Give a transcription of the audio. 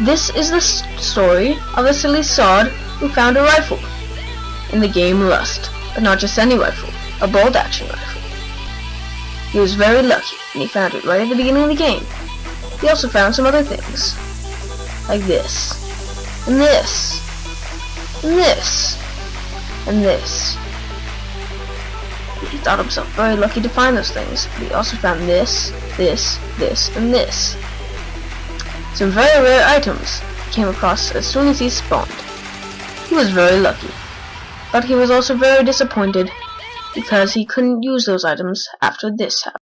This is the story of a silly sod who found a rifle in the game Rust, but not just any rifle, a bolt-action rifle. He was very lucky, and he found it right at the beginning of the game. He also found some other things, like this, and this, and this, and this. He thought himself very lucky to find those things, but he also found this, this, this, and this. Some very rare items he came across as soon as he spawned. He was very lucky, but he was also very disappointed because he couldn't use those items after this happened.